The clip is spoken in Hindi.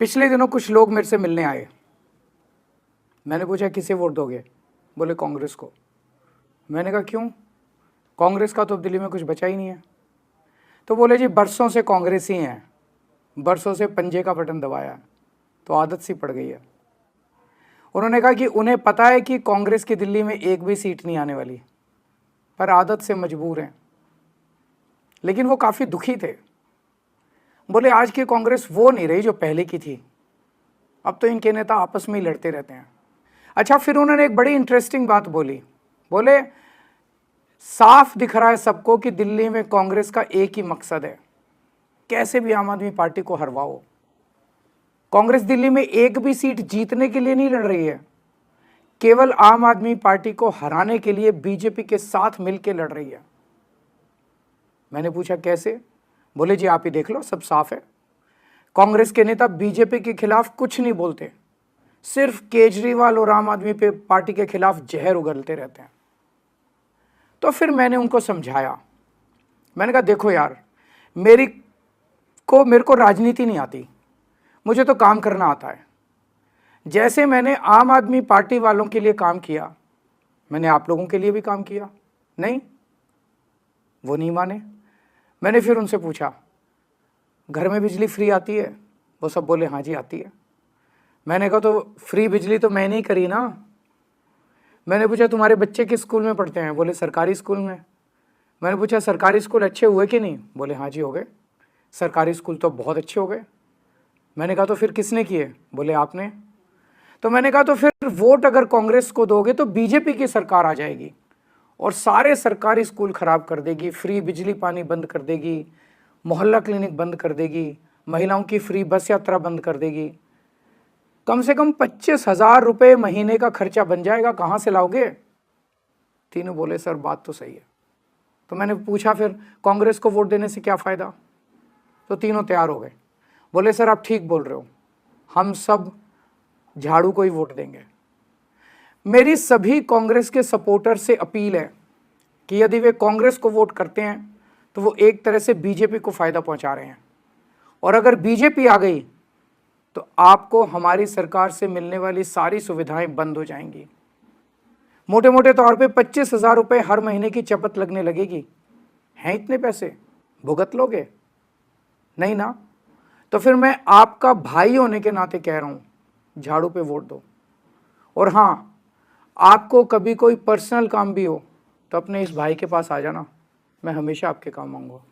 पिछले दिनों कुछ लोग मेरे से मिलने आए। मैंने पूछा किसे वोट दोगे? बोले कांग्रेस को। मैंने कहा क्यों? कांग्रेस का तो अब दिल्ली में कुछ बचा ही नहीं है। तो बोले जी बरसों से कांग्रेस ही हैं, बरसों से पंजे का बटन दबाया तो आदत सी पड़ गई है। उन्होंने कहा कि उन्हें पता है कि कांग्रेस की दिल्ली में एक भी सीट नहीं आने वाली, पर आदत से मजबूर हैं। लेकिन वो काफ़ी दुखी थे। बोले आज की कांग्रेस वो नहीं रही जो पहले की थी, अब तो इनके नेता आपस में ही लड़ते रहते हैं। अच्छा, फिर उन्होंने एक बड़ी इंटरेस्टिंग बात बोली। बोले साफ दिख रहा है सबको कि दिल्ली में कांग्रेस का एक ही मकसद है, कैसे भी आम आदमी पार्टी को हरवाओ। कांग्रेस दिल्ली में एक भी सीट जीतने के लिए नहीं लड़ रही है, केवल आम आदमी पार्टी को हराने के लिए बीजेपी के साथ मिलकर लड़ रही है। मैंने पूछा कैसे? बोले जी आप ही देख लो, सब साफ है। कांग्रेस के नेता बीजेपी के खिलाफ कुछ नहीं बोलते, सिर्फ केजरीवाल और आम आदमी पार्टी के खिलाफ जहर उगलते रहते हैं। तो फिर मैंने उनको समझाया। मैंने कहा देखो यार, मेरे को राजनीति नहीं आती, मुझे तो काम करना आता है। जैसे मैंने आम आदमी पार्टी वालों के लिए काम किया, मैंने आप लोगों के लिए भी काम किया। नहीं, वो नहीं माने। मैंने फिर उनसे पूछा घर में बिजली फ्री आती है? वो सब बोले हाँ जी आती है। मैंने कहा तो फ्री बिजली तो मैंने ही करी ना। मैंने पूछा तुम्हारे बच्चे किस स्कूल में पढ़ते हैं? बोले सरकारी स्कूल में। मैंने पूछा सरकारी स्कूल अच्छे हुए कि नहीं? बोले हाँ जी हो गए, सरकारी स्कूल तो बहुत अच्छे हो गए। मैंने कहा तो फिर किसने किए? बोले आपने। तो मैंने कहा तो फिर वोट अगर कांग्रेस को दोगे तो बीजेपी की सरकार आ जाएगी और सारे सरकारी स्कूल खराब कर देगी, फ्री बिजली पानी बंद कर देगी, मोहल्ला क्लिनिक बंद कर देगी, महिलाओं की फ्री बस यात्रा बंद कर देगी। कम से कम 25,000 रुपये महीने का खर्चा बन जाएगा, कहाँ से लाओगे? तीनों बोले सर बात तो सही है। तो मैंने पूछा फिर कांग्रेस को वोट देने से क्या फ़ायदा? तो तीनों तैयार हो गए। बोले सर आप ठीक बोल रहे हो, हम सब झाड़ू को ही वोट देंगे। मेरी सभी कांग्रेस के सपोर्टर से अपील है कि यदि वे कांग्रेस को वोट करते हैं तो वो एक तरह से बीजेपी को फ़ायदा पहुंचा रहे हैं, और अगर बीजेपी आ गई तो आपको हमारी सरकार से मिलने वाली सारी सुविधाएं बंद हो जाएंगी। मोटे मोटे तौर पे 25,000 रुपये हर महीने की चपत लगने लगेगी। हैं इतने पैसे? भुगत लोगे? नहीं ना। तो फिर मैं आपका भाई होने के नाते कह रहा हूं, झाड़ू पे वोट दो। और हाँ, आपको कभी कोई पर्सनल काम भी हो तो अपने इस भाई के पास आ जाना, मैं हमेशा आपके काम आऊँगा।